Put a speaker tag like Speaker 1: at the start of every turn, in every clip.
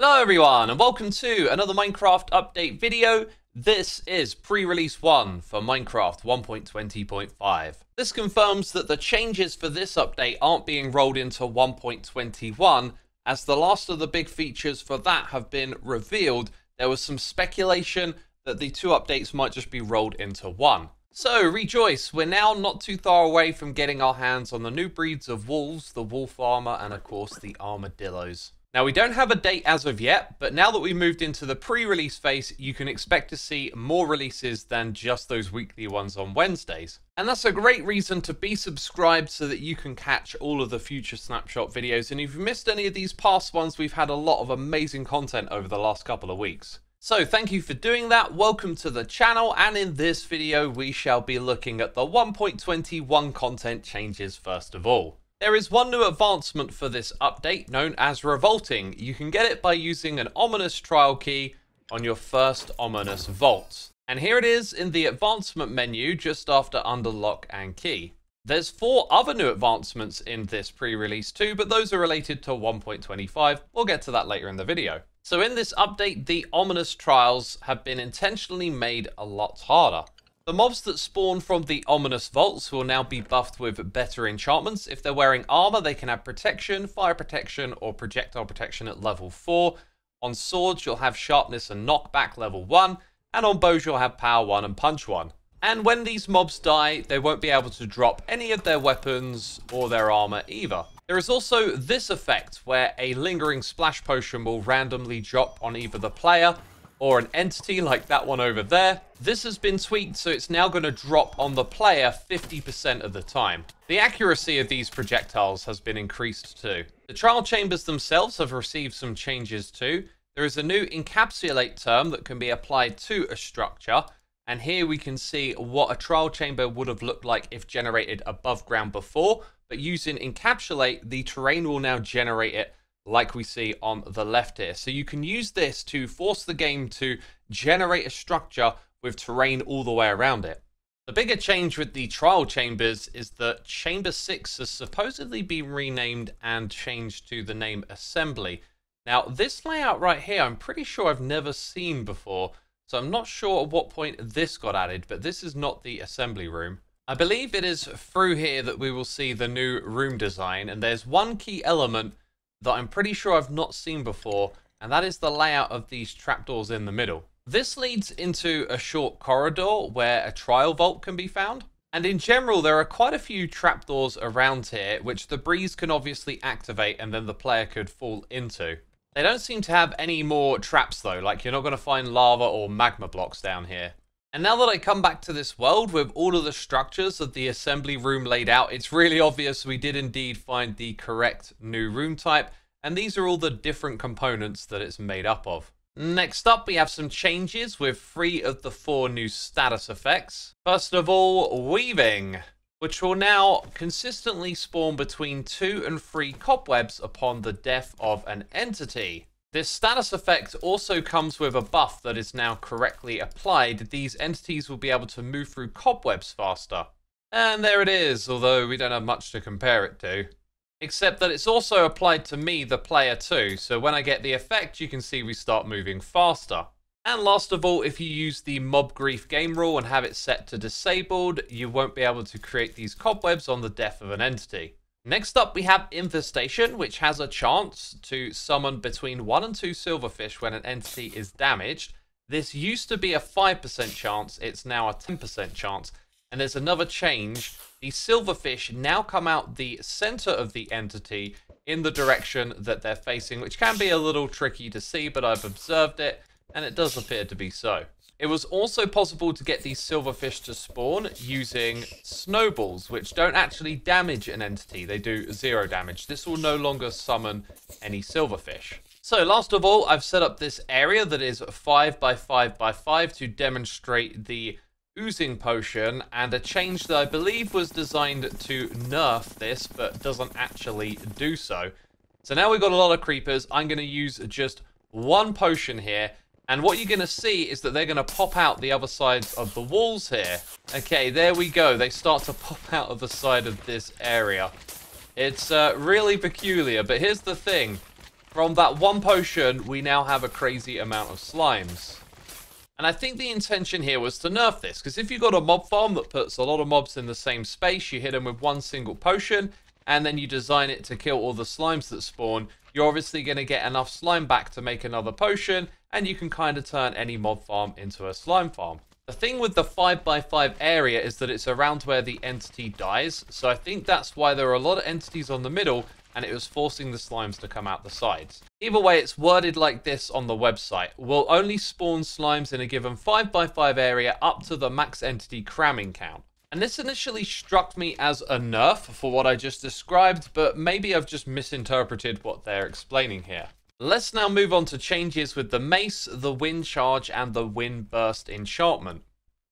Speaker 1: Hello everyone and welcome to another Minecraft update video. This is pre-release 1 for Minecraft 1.20.5. This confirms that the changes for this update aren't being rolled into 1.21 as the last of the big features for that have been revealed. There was some speculation that the two updates might just be rolled into one. So rejoice, we're now not too far away from getting our hands on the new breeds of wolves, the wolf armor and of course the armadillos. Now, we don't have a date as of yet, but now that we moved into the pre-release phase, you can expect to see more releases than just those weekly ones on Wednesdays. And that's a great reason to be subscribed so that you can catch all of the future snapshot videos. And if you missed any of these past ones, we've had a lot of amazing content over the last couple of weeks. So thank you for doing that. Welcome to the channel. And in this video, we shall be looking at the 1.21 content changes first of all. There is one new advancement for this update known as Revaulting. You can get it by using an ominous trial key on your first ominous vault. And here it is in the advancement menu just after under lock and key. There's 4 other new advancements in this pre-release too, but those are related to 1.25. We'll get to that later in the video. So in this update, the ominous trials have been intentionally made a lot harder. The mobs that spawn from the ominous vaults will now be buffed with better enchantments. If they're wearing armor, they can have protection, fire protection, or projectile protection at level 4. On swords, you'll have sharpness and knockback level 1. And on bows, you'll have power 1 and punch 1. And when these mobs die, they won't be able to drop any of their weapons or their armor either. There is also this effect where a lingering splash potion will randomly drop on either the player or an entity like that one over there. This has been tweaked, so it's now going to drop on the player 50% of the time. The accuracy of these projectiles has been increased too. The trial chambers themselves have received some changes too. There is a new encapsulate term that can be applied to a structure, and here we can see what a trial chamber would have looked like if generated above ground before, but using encapsulate, the terrain will now generate it like we see on the left here. So you can use this to force the game to generate a structure with terrain all the way around it. The bigger change with the trial chambers is that Chamber 6 has supposedly been renamed and changed to the name Assembly. Now, this layout right here, I'm pretty sure I've never seen before, so I'm not sure at what point this got added, but this is not the assembly room. I believe it is through here that we will see the new room design, and there's one key element that I'm pretty sure I've not seen before, and that is the layout of these trapdoors in the middle. This leads into a short corridor where a trial vault can be found. And in general, there are quite a few trapdoors around here, which the breeze can obviously activate and then the player could fall into. They don't seem to have any more traps though, like you're not going to find lava or magma blocks down here. And now that I come back to this world with all of the structures of the assembly room laid out, it's really obvious we did indeed find the correct new room type. And these are all the different components that it's made up of. Next up, we have some changes with 3 of the 4 new status effects. First of all, weaving, which will now consistently spawn between 2 and 3 cobwebs upon the death of an entity. This status effect also comes with a buff that is now correctly applied. These entities will be able to move through cobwebs faster. And there it is, although we don't have much to compare it to. Except that it's also applied to me, the player too, so when I get the effect, you can see we start moving faster. And last of all, if you use the mob grief game rule and have it set to disabled, you won't be able to create these cobwebs on the death of an entity. Next up, we have Infestation, which has a chance to summon between 1 and 2 silverfish when an entity is damaged. This used to be a 5% chance, it's now a 10% chance. And there's another change. The silverfish now come out the center of the entity in the direction that they're facing, which can be a little tricky to see, but I've observed it, and it does appear to be so. It was also possible to get these silverfish to spawn using snowballs, which don't actually damage an entity. They do 0 damage. This will no longer summon any silverfish. So last of all, I've set up this area that is 5 by 5 by 5 to demonstrate the Oozing potion, and a change that I believe was designed to nerf this, but doesn't actually do so. So now we've got a lot of creepers. I'm going to use just 1 potion here. And what you're going to see is that they're going to pop out the other sides of the walls here. Okay, there we go. They start to pop out of the side of this area. It's really peculiar, but here's the thing. From that one potion, we now have a crazy amount of slimes. And I think the intention here was to nerf this, because if you've got a mob farm that puts a lot of mobs in the same space, you hit them with one single potion, and then you design it to kill all the slimes that spawn, you're obviously going to get enough slime back to make another potion, and you can kind of turn any mob farm into a slime farm. The thing with the 5x5 area is that it's around where the entity dies, so I think that's why there are a lot of entities on the middle, and it was forcing the slimes to come out the sides. Either way, it's worded like this on the website. We'll only spawn slimes in a given 5x5 area up to the max entity cramming count. And this initially struck me as a nerf for what I just described, but maybe I've just misinterpreted what they're explaining here. Let's now move on to changes with the Mace, the Windcharge, and the Windburst enchantment.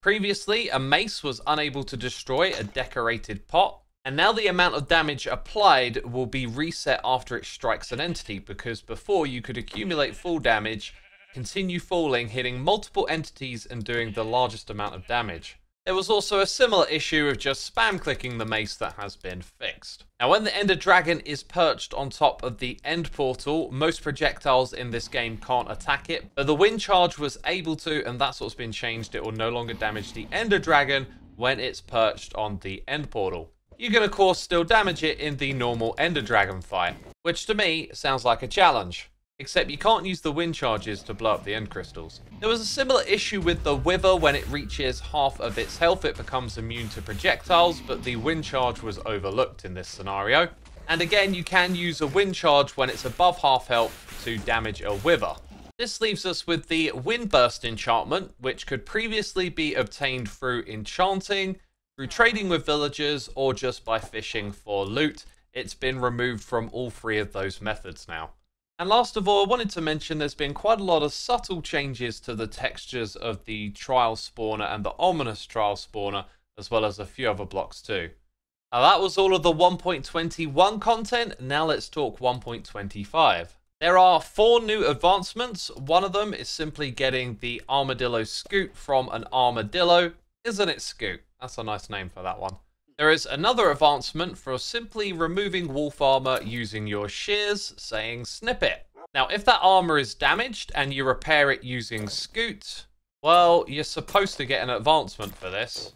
Speaker 1: Previously, a Mace was unable to destroy a decorated pot, and now the amount of damage applied will be reset after it strikes an entity, because before you could accumulate full damage, continue falling, hitting multiple entities and doing the largest amount of damage. There was also a similar issue of just spam clicking the mace that has been fixed. Now when the Ender Dragon is perched on top of the end portal, most projectiles in this game can't attack it, but the Windcharge was able to, and that's what's been changed. It will no longer damage the Ender Dragon when it's perched on the end portal. You can of course still damage it in the normal Ender Dragon fight, which to me sounds like a challenge. Except you can't use the wind charges to blow up the end crystals. There was a similar issue with the Wither. When it reaches half of its health, it becomes immune to projectiles, but the wind charge was overlooked in this scenario. And again, you can use a wind charge when it's above half health to damage a Wither. This leaves us with the Windburst enchantment, which could previously be obtained through enchanting, through trading with villagers, or just by fishing for loot. It's been removed from all three of those methods now. And last of all, I wanted to mention there's been quite a lot of subtle changes to the textures of the trial spawner and the ominous trial spawner, as well as a few other blocks too. Now that was all of the 1.21 content. Now let's talk 1.25. There are 4 new advancements. One of them is simply getting the armadillo scoot from an armadillo. Isn't it, Scoot? That's a nice name for that one. There is another advancement for simply removing wolf armor using your shears, saying snippet. Now, if that armor is damaged and you repair it using Scoot, well, you're supposed to get an advancement for this.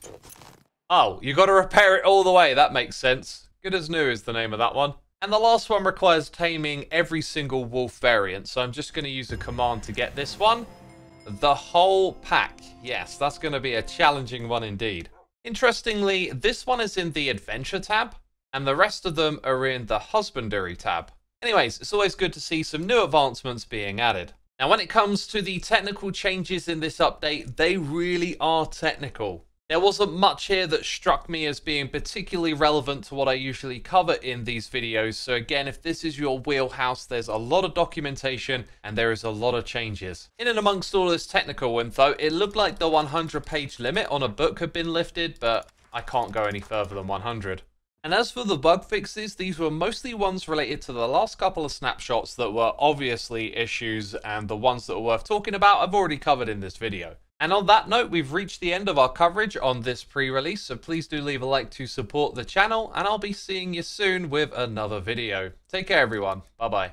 Speaker 1: Oh, you got to repair it all the way. That makes sense. Good as new is the name of that one. And the last one requires taming every single wolf variant. So I'm just going to use a command to get this one. The whole pack. Yes, that's going to be a challenging one indeed. Interestingly, this one is in the Adventure tab, and the rest of them are in the Husbandry tab. Anyways, it's always good to see some new advancements being added. Now, when it comes to the technical changes in this update, they really are technical. There wasn't much here that struck me as being particularly relevant to what I usually cover in these videos. So again, if this is your wheelhouse, there's a lot of documentation and there is a lot of changes. In and amongst all this technical info, it looked like the 100-page limit on a book had been lifted, but I can't go any further than 100. And as for the bug fixes, these were mostly ones related to the last couple of snapshots that were obviously issues, and the ones that were worth talking about I've already covered in this video. And on that note, we've reached the end of our coverage on this pre-release, so please do leave a like to support the channel, and I'll be seeing you soon with another video. Take care everyone, bye bye.